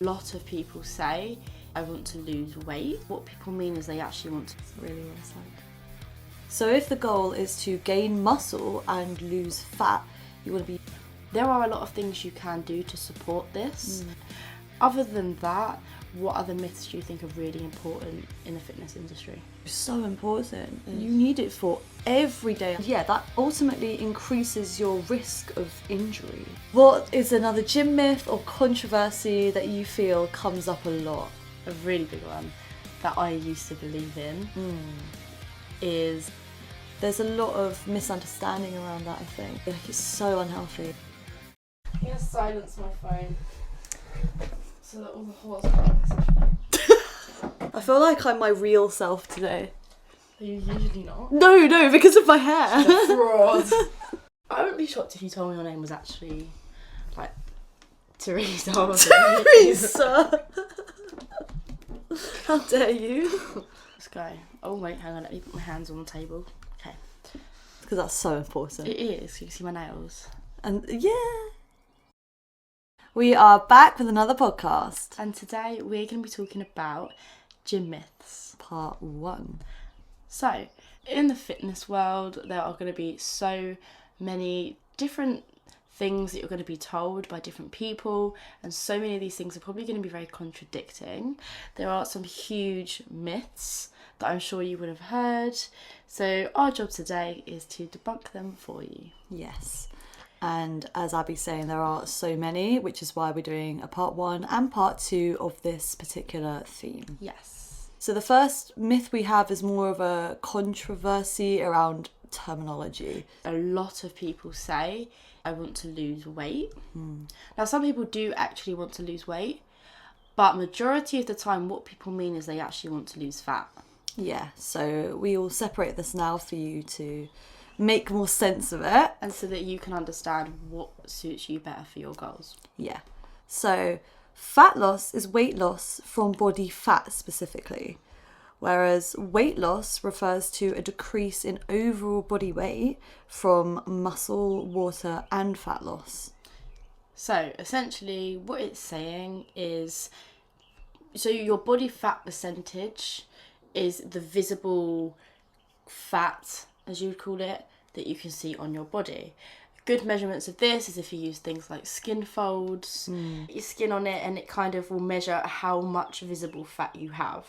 A lot of people say, I want to lose weight. What people mean is they actually want to. Really what it's like. So if the goal is to gain muscle and lose fat, you want to be... There are a lot of things you can do to support this. Other than that, what other myths do you think are really important in the fitness industry? So important. You need it for every day. Yeah, that ultimately increases your risk of injury. What is another gym myth or controversy that you feel comes up a lot? A really big one that I used to believe in is... There's a lot of misunderstanding around that, I think. Like, it's so unhealthy. I'm going to silence my phone so that all the horse can't message me. I feel like I'm my real self today. Are you usually not? No, because of my hair. Fraud. I wouldn't be shocked if you told me your name was actually, like, Teresa. Teresa! How dare you? Let's go. Oh, wait, hang on. Let me put my hands on the table. Okay. Because that's so important. It is. You can see my nails. And yeah. We are back with another podcast. And today we're going to be talking about gym myths. Part 1. So, in the fitness world, there are going to be so many different things that you're going to be told by different people, and so many of these things are probably going to be very contradicting. There are some huge myths that I'm sure you would have heard. So our job today is to debunk them for you. Yes. And as Abby's saying, there are so many, which is why we're doing a part 1 and part 2 of this particular theme. Yes. So the first myth we have is more of a controversy around terminology. A lot of people say, I want to lose weight. Now, some people do actually want to lose weight, but majority of the time what people mean is they actually want to lose fat. Yeah, so we will separate this now for you to make more sense of it. And so that you can understand what suits you better for your goals. Yeah. So fat loss is weight loss from body fat specifically, whereas weight loss refers to a decrease in overall body weight from muscle, water and fat loss. So essentially what it's saying is, so your body fat percentage is the visible fat, as you would call it, that you can see on your body. Good measurements of this is if you use things like skin folds, your skin on it, and it kind of will measure how much visible fat you have.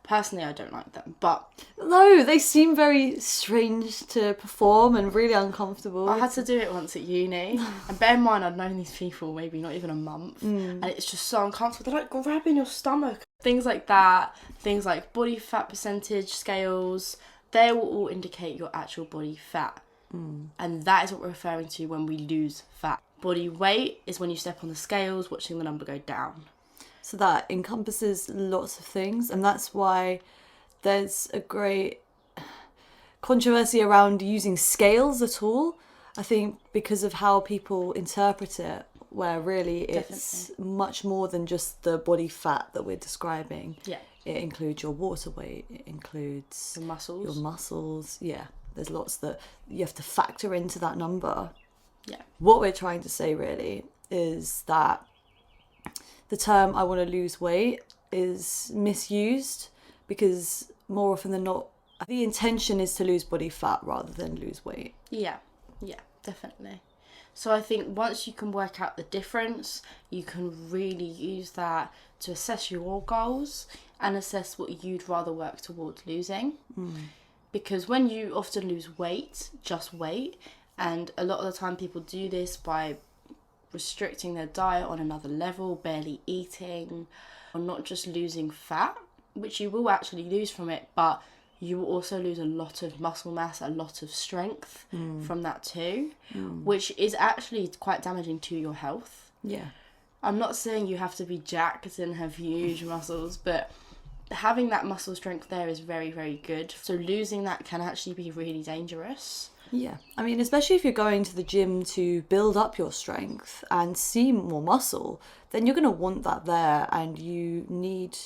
Personally, I don't like them, but... No, they seem very strange to perform and really uncomfortable. I had to do it once at uni, and bear in mind I'd known these people maybe not even a month, and it's just so uncomfortable. They're like grabbing your stomach. Things like that, things like body fat percentage scales, they will all indicate your actual body fat. And that is what we're referring to when we lose fat. Body weight is when you step on the scales, watching the number go down. So that encompasses lots of things, and that's why there's a great controversy around using scales at all. I think because of how people interpret it, where really it's much more than just the body fat that we're describing. Yeah. It includes your water weight, it includes your muscles. Yeah, there's lots that you have to factor into that number. Yeah. What we're trying to say really is that the term I want to lose weight is misused, because more often than not, the intention is to lose body fat rather than lose weight. Yeah, definitely. So I think once you can work out the difference, you can really use that to assess your goals and assess what you'd rather work towards losing. Because when you often lose weight, just weight, and a lot of the time people do this by restricting their diet on another level, barely eating, or not just losing fat, which you will actually lose from it, but you will also lose a lot of muscle mass, a lot of strength from that too, which is actually quite damaging to your health. Yeah. I'm not saying you have to be jacked and have huge muscles, but having that muscle strength there is very, very good. So losing that can actually be really dangerous. Yeah, I mean, especially if you're going to the gym to build up your strength and see more muscle, then you're going to want that there, and you need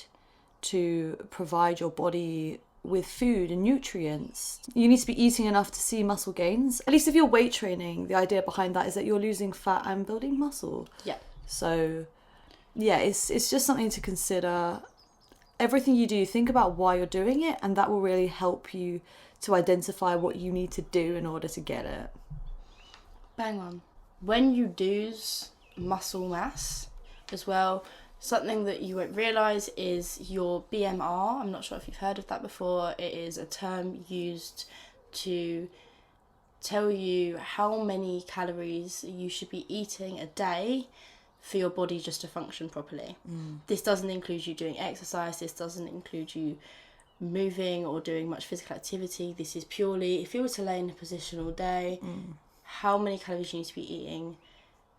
to provide your body with food and nutrients. You need to be eating enough to see muscle gains. At least if you're weight training, the idea behind that is that you're losing fat and building muscle. Yeah. So yeah, it's just something to consider. Everything you do, think about why you're doing it, and that will really help you to identify what you need to do in order to get it. Bang on. When you lose muscle mass as well, something that you won't realise is your BMR. I'm not sure if you've heard of that before. It is a term used to tell you how many calories you should be eating a day for your body just to function properly. This doesn't include you doing exercise. This doesn't include you moving or doing much physical activity. This is purely, if you were to lay in a position all day, how many calories you need to be eating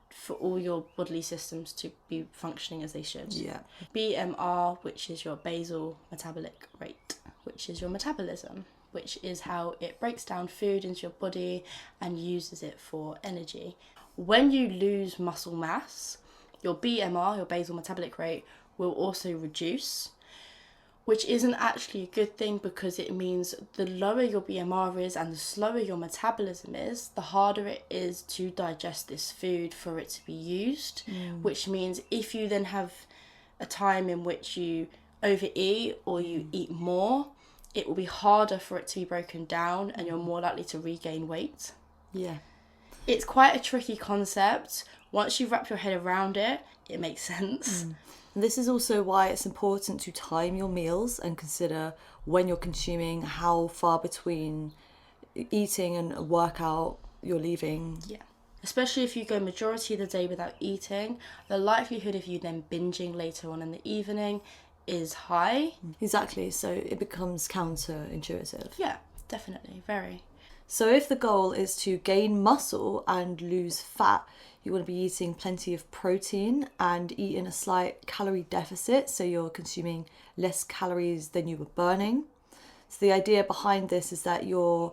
for all your bodily systems to be functioning as they should. Yeah. BMR, which is your basal metabolic rate, which is your metabolism, which is how it breaks down food into your body and uses it for energy. When you lose muscle mass, your BMR, your basal metabolic rate, will also reduce, which isn't actually a good thing, because it means the lower your BMR is and the slower your metabolism is, the harder it is to digest this food for it to be used, which means if you then have a time in which you overeat or you eat more, it will be harder for it to be broken down and you're more likely to regain weight. Yeah. It's quite a tricky concept. Once you wrap your head around it, it makes sense. And this is also why it's important to time your meals and consider when you're consuming, how far between eating and a workout you're leaving. Yeah. Especially if you go majority of the day without eating, the likelihood of you then binging later on in the evening is high. Exactly, so it becomes counterintuitive. Yeah, definitely, very. So if the goal is to gain muscle and lose fat, you want to be eating plenty of protein and eat in a slight calorie deficit, so you're consuming less calories than you were burning. So the idea behind this is that you're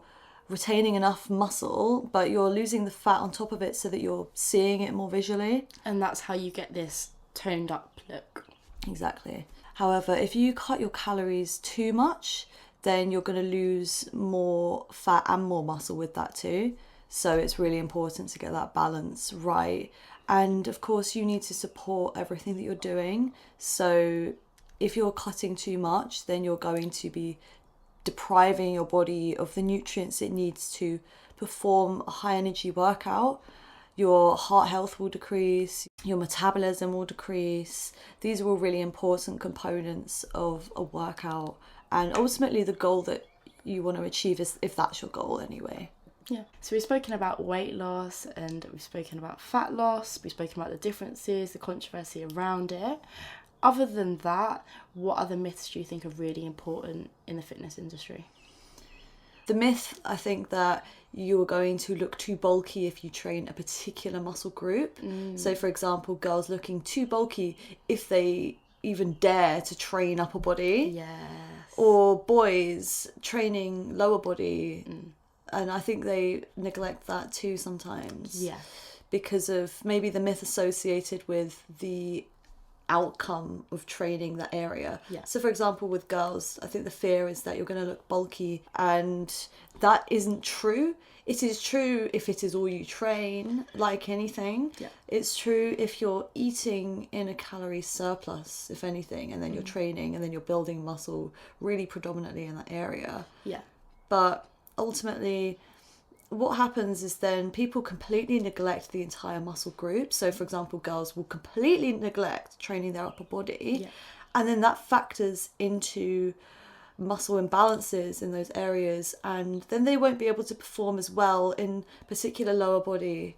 retaining enough muscle, but you're losing the fat on top of it so that you're seeing it more visually. And that's how you get this toned up look. Exactly. However, if you cut your calories too much, then you're going to lose more fat and more muscle with that too. So it's really important to get that balance right. And of course, you need to support everything that you're doing. So if you're cutting too much, then you're going to be depriving your body of the nutrients it needs to perform a high energy workout. Your heart health will decrease, your metabolism will decrease. These are all really important components of a workout, and ultimately the goal that you want to achieve is, if that's your goal anyway. Yeah. So we've spoken about weight loss and we've spoken about fat loss, we've spoken about the differences, the controversy around it. Other than that, what other myths do you think are really important in the fitness industry? The myth, I think, that you are going to look too bulky if you train a particular muscle group. So, for example, girls looking too bulky if they even dare to train upper body. Yes. Or boys training lower body. And I think they neglect that too sometimes. Yeah. Because of maybe the myth associated with the outcome of training that area. Yeah. So for example, with girls, I think the fear is that you're going to look bulky, and that isn't true. It is true if it is all you train, like anything. Yeah. It's true if you're eating in a calorie surplus, if anything, and then you're training and then you're building muscle really predominantly in that area. Yeah. But ultimately, what happens is then people completely neglect the entire muscle group. So for example, girls will completely neglect training their upper body, and then that factors into muscle imbalances in those areas, and then they won't be able to perform as well in particular lower body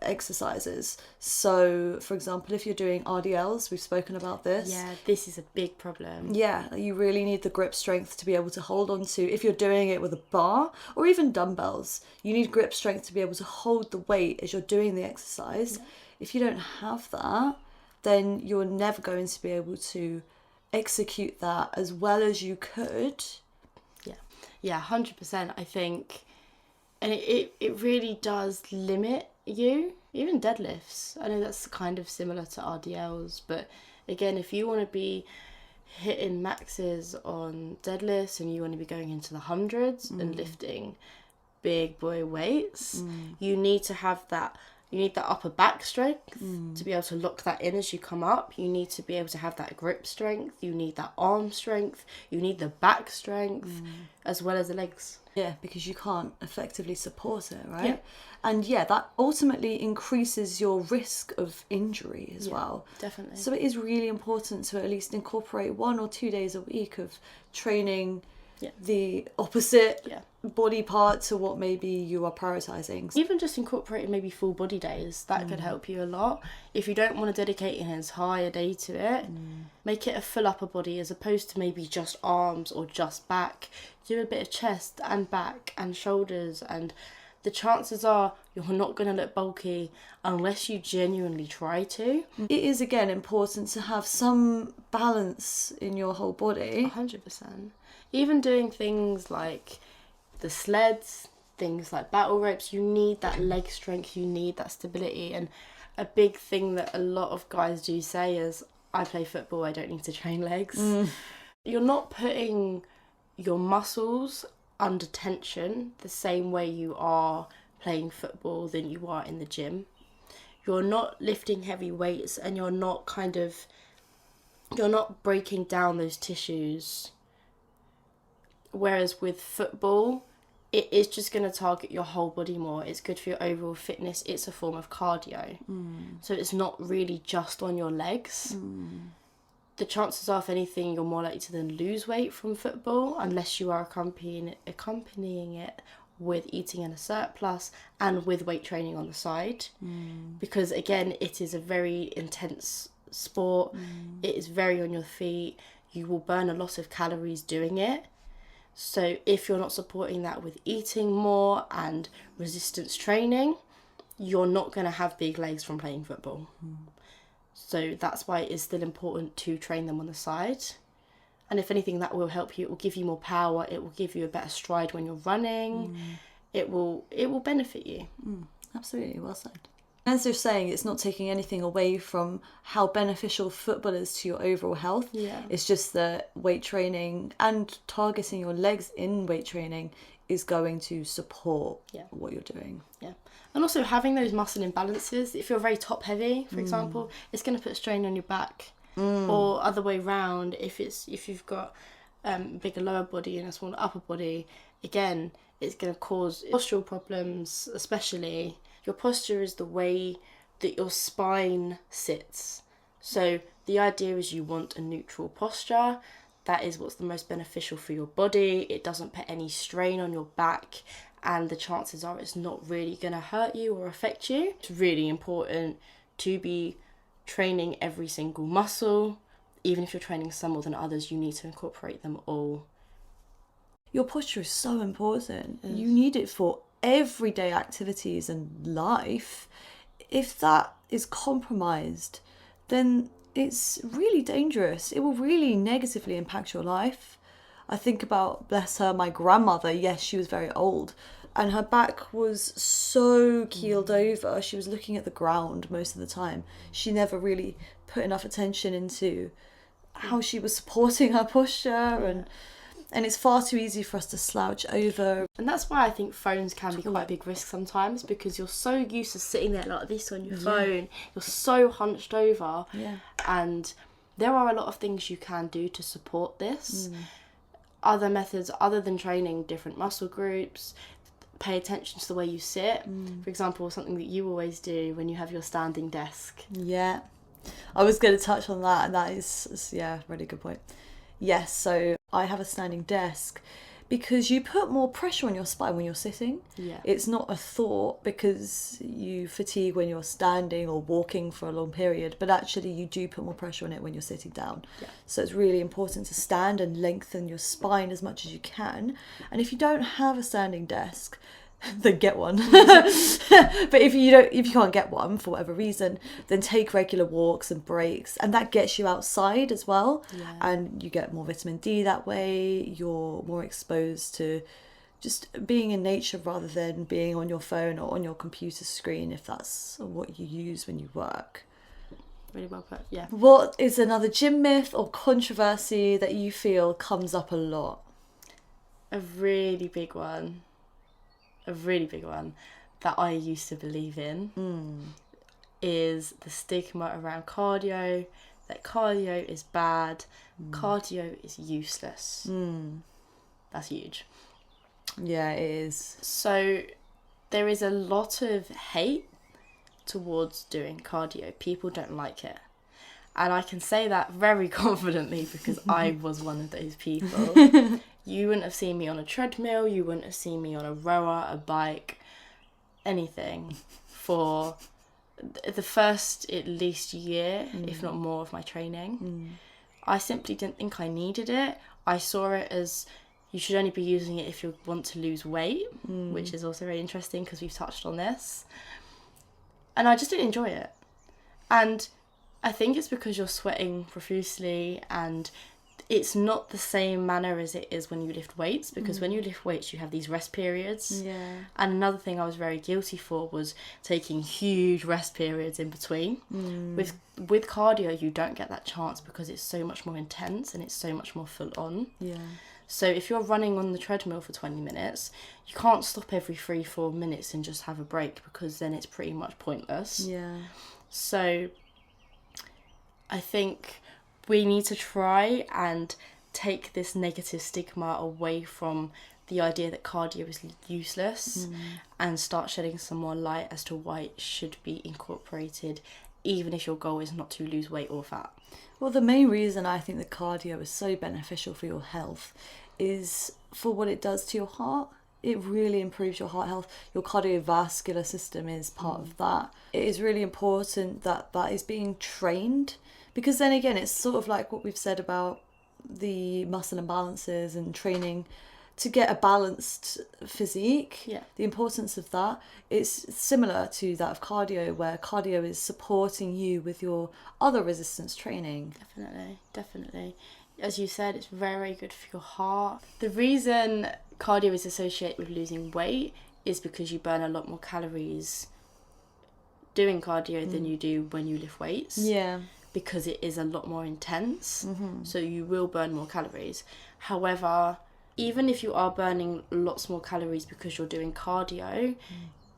exercises. So for example, if you're doing RDLs, we've spoken about this. Yeah, this is a big problem. Yeah, you really need the grip strength to be able to hold on to, if you're doing it with a bar or even dumbbells, you need grip strength to be able to hold the weight as you're doing the exercise. If you don't have that, then you're never going to be able to execute that as well as you could. Yeah, 100%. I think, and it really does limit you. Even deadlifts, I know that's kind of similar to RDLs, but again, if you want to be hitting maxes on deadlifts and you want to be going into the hundreds and lifting big boy weights, you need to have that, You need that upper back strength to be able to lock that in as you come up. You need to be able to have that grip strength. You need that arm strength. You need the back strength as well as the legs. Yeah, because you can't effectively support it, right? Yeah. And yeah, that ultimately increases your risk of injury as well. Definitely. So it is really important to at least incorporate 1 or 2 days a week of training the opposite body part to what maybe you are prioritizing. Even just incorporating maybe full body days, that could help you a lot. If you don't want to dedicate an entire day to it, make it a full upper body as opposed to maybe just arms or just back. Do a bit of chest and back and shoulders, and the chances are you're not going to look bulky unless you genuinely try to. It is, again, important to have some balance in your whole body. 100%. Even doing things like the sleds, things like battle ropes, you need that leg strength, you need that stability. And a big thing that a lot of guys do say is, I play football, I don't need to train legs. You're not putting your muscles under tension the same way you are playing football than you are in the gym. You're not lifting heavy weights, and you're not breaking down those tissues. Whereas with football, it is just going to target your whole body more. It's good for your overall fitness. It's a form of cardio. So it's not really just on your legs. The chances are, if anything, you're more likely to then lose weight from football unless you are accompanying it with eating in a surplus and with weight training on the side. Because again, it is a very intense sport. It is very on your feet. You will burn a lot of calories doing it. So if you're not supporting that with eating more and resistance training, you're not going to have big legs from playing football. So that's why it is still important to train them on the side. And if anything, that will help you. It will give you more power. It will give you a better stride when you're running. It will benefit you. Absolutely, well said. As they're saying, it's not taking anything away from how beneficial football is to your overall health. It's just that weight training and targeting your legs in weight training is going to support what you're doing. And also having those muscle imbalances. If you're very top heavy, for example, it's going to put strain on your back. Or other way round, if you've got bigger lower body and a smaller upper body, again, it's going to cause postural problems. Especially, your posture is the way that your spine sits. So the idea is you want a neutral posture. That is what's the most beneficial for your body. It doesn't put any strain on your back, and the chances are it's not really going to hurt you or affect you. It's really important to be training every single muscle. Even if you're training some more than others, you need to incorporate them all. Your posture is so important. You need it for everyday activities and life. If that is compromised, then it's really dangerous. It will really negatively impact your life. I think about, bless her, my grandmother. Yes, she was very old and her back was so keeled over. She was looking at the ground most of the time. She never really put enough attention into how she was supporting her posture, and it's far too easy for us to slouch over. And that's why I think phones can be quite a big risk sometimes, because you're so used to sitting there like this on your phone. You're so hunched over. And there are a lot of things you can do to support this. Other methods other than training different muscle groups. Pay attention to the way you sit. For example, something that you always do when you have your standing desk. I was going to touch on that, and that is really good point. Yes, so I have a standing desk because you put more pressure on your spine when you're sitting. It's not a thought because you fatigue when you're standing or walking for a long period, but actually you do put more pressure on it when you're sitting down. So it's really important to stand and lengthen your spine as much as you can. And if you don't have a standing desk, then get one. But if you can't get one for whatever reason, then take regular walks and breaks, and that gets you outside as well. And you get more vitamin D that way. You're more exposed to just being in nature rather than being on your phone or on your computer screen, if that's what you use when you work. Really well put. What is another gym myth or controversy that you feel comes up a lot? A really big one that I used to believe in is the stigma around cardio, that cardio is bad, cardio is useless. That's huge. Yeah, it is. So there is a lot of hate towards doing cardio. People don't like it. And I can say that very confidently because I was one of those people. You wouldn't have seen me on a treadmill, you wouldn't have seen me on a rower, a bike, anything for the first at least year, if not more, of my training. I simply didn't think I needed it. I saw it as you should only be using it if you want to lose weight, which is also very interesting because we've touched on this. And I just didn't enjoy it. And I think it's because you're sweating profusely and it's not the same manner as it is when you lift weights, because when you lift weights you have these rest periods. Yeah. And another thing I was very guilty for was taking huge rest periods in between. With cardio you don't get that chance because it's so much more intense and it's so much more full on. Yeah. So if you're running on the treadmill for 20 minutes, you can't stop every 3-4 minutes and just have a break because then it's pretty much pointless. Yeah. So I think we need to try and take this negative stigma away from the idea that cardio is useless and start shedding some more light as to why it should be incorporated, even if your goal is not to lose weight or fat. Well, the main reason I think that cardio is so beneficial for your health is for what it does to your heart. It really improves your heart health. Your cardiovascular system is part of that. It is really important that that is being trained, because then again, it's sort of like what we've said about the muscle imbalances and training to get a balanced physique. Yeah. The importance of that is similar to that of cardio, where cardio is supporting you with your other resistance training. Definitely. As you said, it's very good for your heart. The reason cardio is associated with losing weight is because you burn a lot more calories doing cardio than you do when you lift weights. Yeah. Because it is a lot more intense. So you will burn more calories. However, even if you are burning lots more calories because you're doing cardio,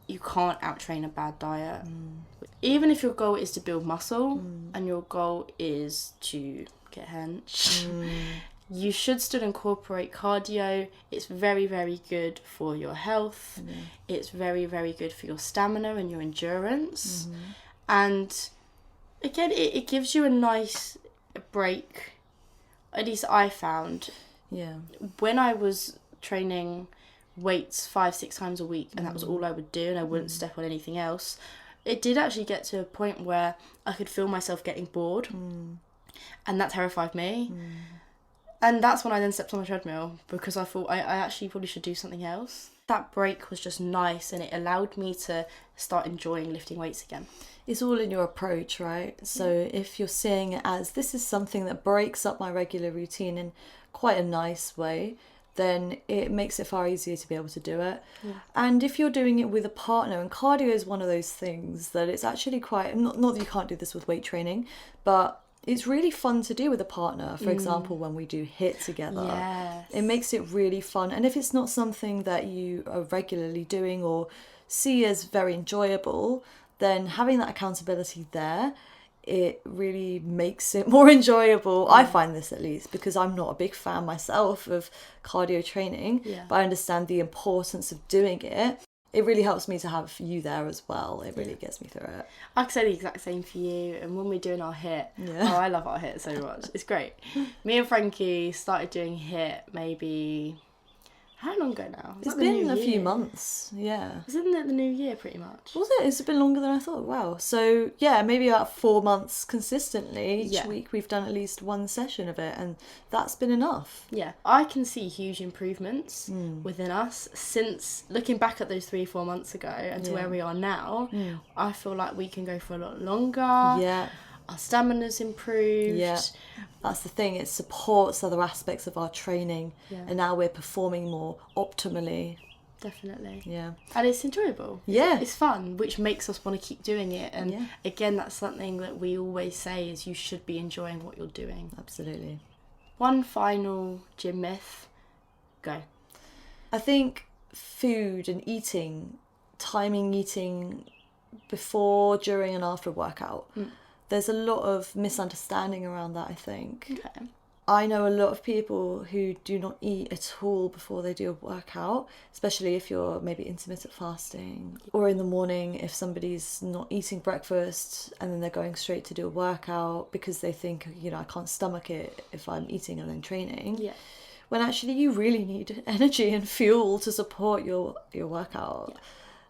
you can't outtrain a bad diet. Even if your goal is to build muscle and your goal is to get hench, you should still incorporate cardio. It's very, very good for your health. It's very, very good for your stamina and your endurance. And again, it gives you a nice break. At least I found. Yeah. When I was training weights 5-6 times a week and that was all I would do and I wouldn't step on anything else, it did actually get to a point where I could feel myself getting bored and that terrified me. And that's when I then stepped on the treadmill because I thought I actually probably should do something else. That break was just nice and it allowed me to start enjoying lifting weights again. It's all in your approach, right? So if you're seeing it as this is something that breaks up my regular routine in quite a nice way, then it makes it far easier to be able to do it. And if you're doing it with a partner, and cardio is one of those things that it's actually quite, not that you can't do this with weight training, but it's really fun to do with a partner. For example, when we do HIIT together, it makes it really fun. And if it's not something that you are regularly doing or see as very enjoyable, then having that accountability there, it really makes it more enjoyable. I find this, at least, because I'm not a big fan myself of cardio training, but I understand the importance of doing it. It really helps me to have you there as well. It really gets me through it. I could say the exact same for you. And when we're doing our HIIT, I love our HIIT so much. It's great. Me and Frankie started doing HIIT maybe... How long ago now? It's been a few months, yeah. Isn't it the new year, pretty much? Was it? It's been longer than I thought. Wow. So, yeah, maybe about 4 months consistently. Each week we've done at least one session of it, and that's been enough. Yeah. I can see huge improvements within us since looking back at those 3-4 months ago and to where we are now. I feel like we can go for a lot longer. Yeah. Our stamina's improved. Yeah, that's the thing. It supports other aspects of our training, and now we're performing more optimally. Definitely. Yeah. And it's enjoyable. Yeah. It's fun, which makes us want to keep doing it. And again, that's something that we always say is you should be enjoying what you're doing. Absolutely. One final gym myth. Go. I think food and eating timing eating before, during and after workout. There's a lot of misunderstanding around that, I think. Okay. I know a lot of people who do not eat at all before they do a workout, especially if you're maybe intermittent fasting, or in the morning if somebody's not eating breakfast and then they're going straight to do a workout because they think, you know, I can't stomach it if I'm eating and then training. Yeah. When actually you really need energy and fuel to support your workout. Yeah.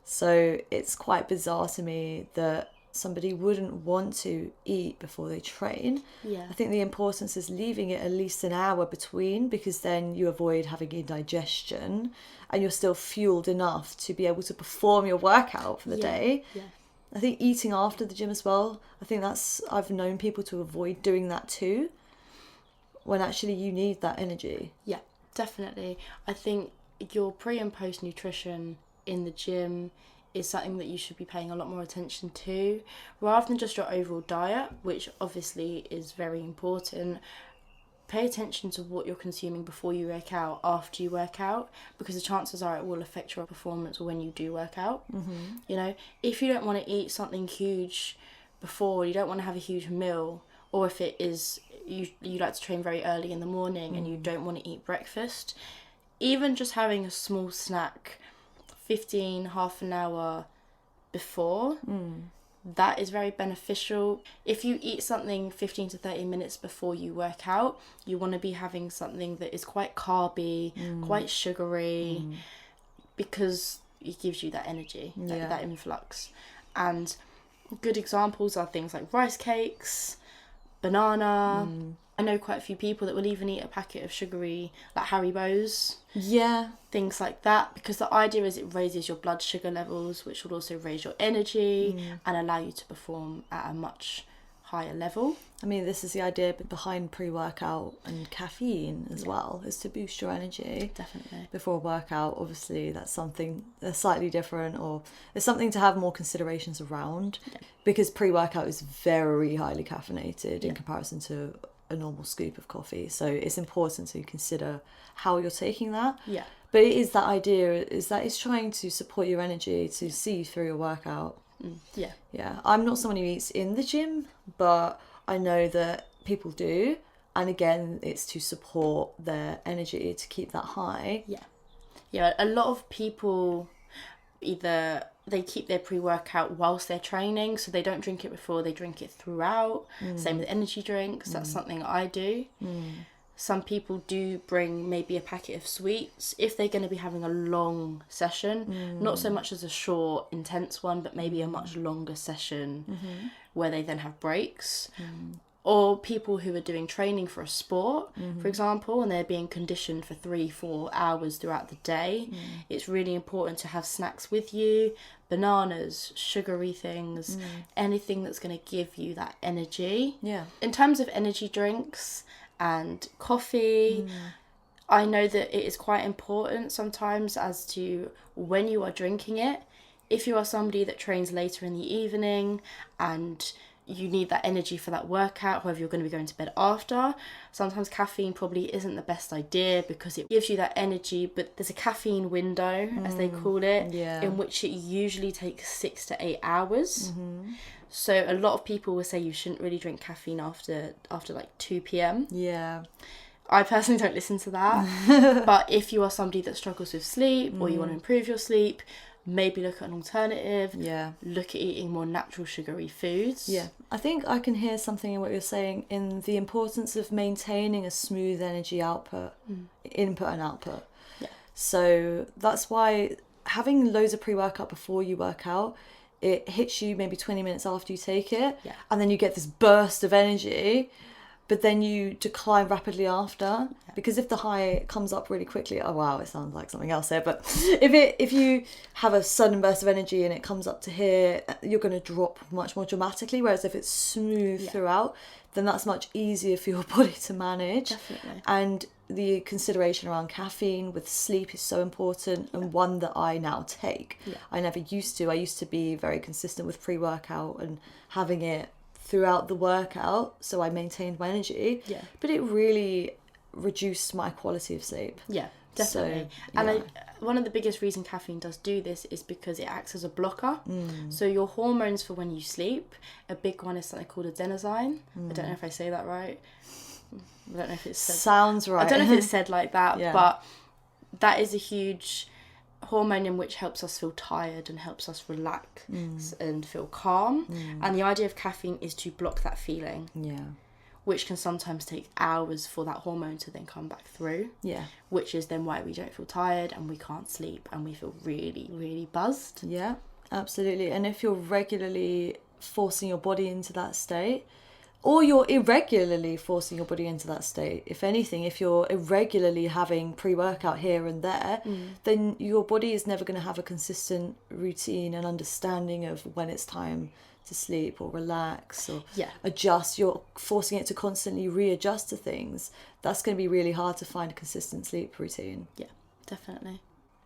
So it's quite bizarre to me that somebody wouldn't want to eat before they train. Yeah. I think the importance is leaving it at least an hour between, because then you avoid having indigestion and you're still fueled enough to be able to perform your workout for the day. Yeah. I think eating after the gym as well, I've known people to avoid doing that too, when actually you need that energy. Yeah, definitely. I think your pre and post nutrition in the gym is something that you should be paying a lot more attention to, rather than just your overall diet, which obviously is very important. Pay attention to what you're consuming before you work out, after you work out, because the chances are it will affect your performance when you do work out. You know, if you don't want to eat something huge before, you don't want to have a huge meal, or if it is you like to train very early in the morning and you don't want to eat breakfast, even just having a small snack half an hour before, that is very beneficial. If you eat something 15 to 30 minutes before you work out, you want to be having something that is quite carby, quite sugary, because it gives you that energy, that influx. And good examples are things like rice cakes, banana. I know quite a few people that will even eat a packet of sugary, like Haribo's. Yeah. Things like that, because the idea is it raises your blood sugar levels, which will also raise your energy and allow you to perform at a much higher level. I mean, this is the idea behind pre-workout and caffeine as well, is to boost your energy. Definitely. Before a workout. Obviously, that's something that's slightly different, or it's something to have more considerations around, because pre-workout is very highly caffeinated in comparison to a normal scoop of coffee. So it's important to consider how you're taking that. Yeah. But it is that idea, is that it's trying to support your energy to see you through your workout. Yeah. Yeah. I'm not someone who eats in the gym, but I know that people do. And again, it's to support their energy, to keep that high. Yeah. Yeah, a lot of people either they keep their pre-workout whilst they're training, so they don't drink it before, they drink it throughout. Same with energy drinks. That's something I do. Some people do bring maybe a packet of sweets if they're going to be having a long session, not so much as a short, intense one, but maybe a much longer session where they then have breaks. Or people who are doing training for a sport, for example, and they're being conditioned for 3-4 hours throughout the day. It's really important to have snacks with you, bananas, sugary things, anything that's going to give you that energy. Yeah. In terms of energy drinks and coffee, I know that it is quite important sometimes as to when you are drinking it. If you are somebody that trains later in the evening and you need that energy for that workout, however you're going to be going to bed after, sometimes caffeine probably isn't the best idea, because it gives you that energy, but there's a caffeine window, as they call it, in which it usually takes 6 to 8 hours. So a lot of people will say you shouldn't really drink caffeine after like 2 p.m. Yeah. I personally don't listen to that. But if you are somebody that struggles with sleep, or you want to improve your sleep, maybe look at an alternative. Yeah. Look at eating more natural sugary foods. Yeah. I think I can hear something in what you're saying in the importance of maintaining a smooth energy output, input and output. Yeah. So that's why having loads of pre-workout before you work out, it hits you maybe 20 minutes after you take it. Yeah. And then you get this burst of energy, but then you decline rapidly after, because if the high comes up really quickly, oh wow, it sounds like something else there, but if you have a sudden burst of energy and it comes up to here, you're going to drop much more dramatically, whereas if it's smooth throughout, then that's much easier for your body to manage. Definitely. And the consideration around caffeine with sleep is so important, and one that I now take. I never used to. I used to be very consistent with pre-workout and having it throughout the workout, so I maintained my energy. But it really reduced my quality of sleep. Yeah, definitely. So, and one of the biggest reasons caffeine does do this is because it acts as a blocker. So your hormones for when you sleep, a big one is something called adenosine. I don't know if I say that right. I don't know if it's said. Sounds right. I don't know if it's said like that, Yeah. but that is a huge hormone in which helps us feel tired and helps us relax and feel calm. And the idea of caffeine is to block that feeling. Yeah. Which can sometimes take hours for that hormone to then come back through. Yeah. Which is then why we don't feel tired and we can't sleep and we feel really, really buzzed. Yeah, absolutely. And if you're regularly forcing your body into that state, or you're irregularly forcing your body into that state, if anything, if you're irregularly having pre-workout here and there, then your body is never going to have a consistent routine and understanding of when it's time to sleep or relax or adjust. You're forcing it to constantly readjust to things. That's going to be really hard to find a consistent sleep routine. Yeah, definitely.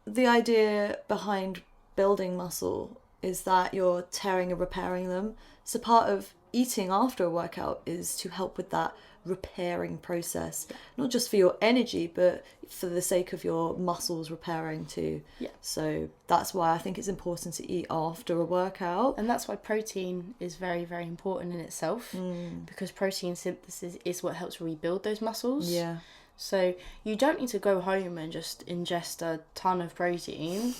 The idea behind building muscle is that you're tearing and repairing them. So part of eating after a workout is to help with that repairing process, not just for your energy but for the sake of your muscles repairing too. So that's why I think it's important to eat after a workout, and that's why protein is very, very important in itself, because protein synthesis is what helps rebuild those muscles. So you don't need to go home and just ingest a ton of protein,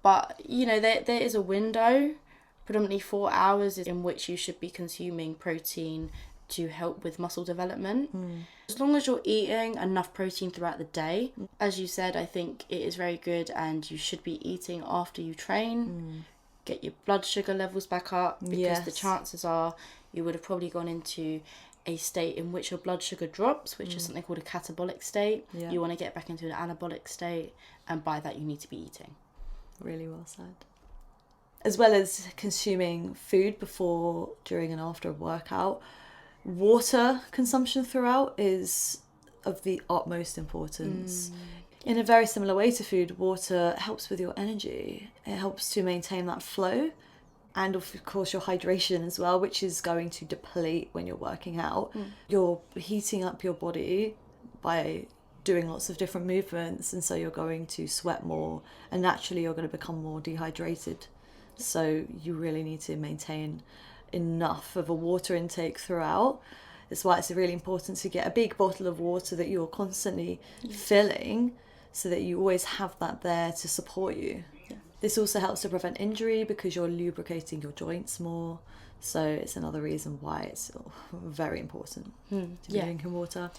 but you know, there is a window, predominantly 4 hours, in which you should be consuming protein to help with muscle development. As long as you're eating enough protein throughout the day, as you said, I think it is very good, and you should be eating after you train. Get your blood sugar levels back up, because the chances are you would have probably gone into a state in which your blood sugar drops, which is something called a catabolic state. You want to get back into an anabolic state, and by that you need to be eating. Really well said. As well as consuming food before, during and after a workout, water consumption throughout is of the utmost importance. In a very similar way to food, water helps with your energy. It helps to maintain that flow, and of course your hydration as well, which is going to deplete when you're working out. You're heating up your body by doing lots of different movements, and so you're going to sweat more, and naturally you're going to become more dehydrated. So you really need to maintain enough of a water intake throughout. That's why it's really important to get a big bottle of water that you're constantly filling, so that you always have that there to support you. This also helps to prevent injury because you're lubricating your joints more. So it's another reason why it's very important to be drinking water.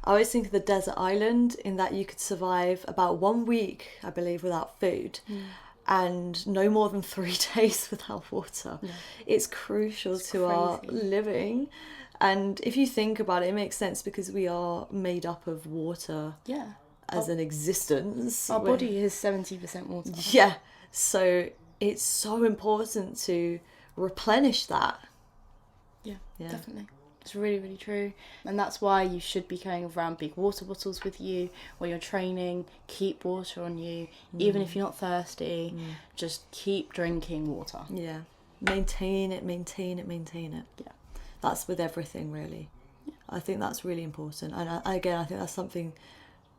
I always think of the desert island, in that you could survive about 1 week, I believe, without food. And no more than 3 days without water. It's crucial to our living. And if you think about it, it makes sense, because we are made up of water as an existence. Our body is 70% water. So it's so important to replenish that. Yeah, definitely. It's really, really true. And that's why you should be carrying around big water bottles with you when you're training. Keep water on you. Even if you're not thirsty, just keep drinking water. Maintain it. That's with everything, really. I think that's really important. And again, I think that's something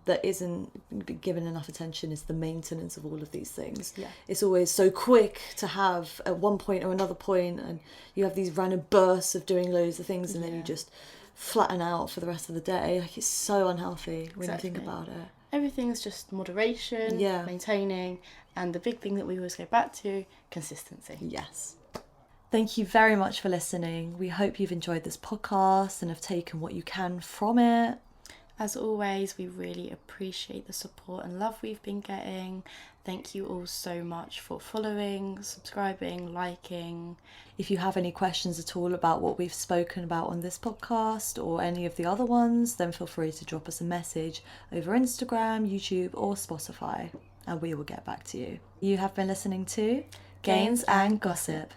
that isn't given enough attention, is the maintenance of all of these things. It's always so quick to have at one point or another point, and you have these random bursts of doing loads of things, and then you just flatten out for the rest of the day. Like, it's so unhealthy when you think about it. Everything's just moderation, maintaining, and the big thing that we always go back to, consistency. Yes. Thank you very much for listening. We hope you've enjoyed this podcast and have taken what you can from it. As always, we really appreciate the support and love we've been getting. Thank you all so much for following, subscribing, liking. If you have any questions at all about what we've spoken about on this podcast or any of the other ones, then feel free to drop us a message over Instagram, YouTube or Spotify, and we will get back to you. You have been listening to Gains and Gossip.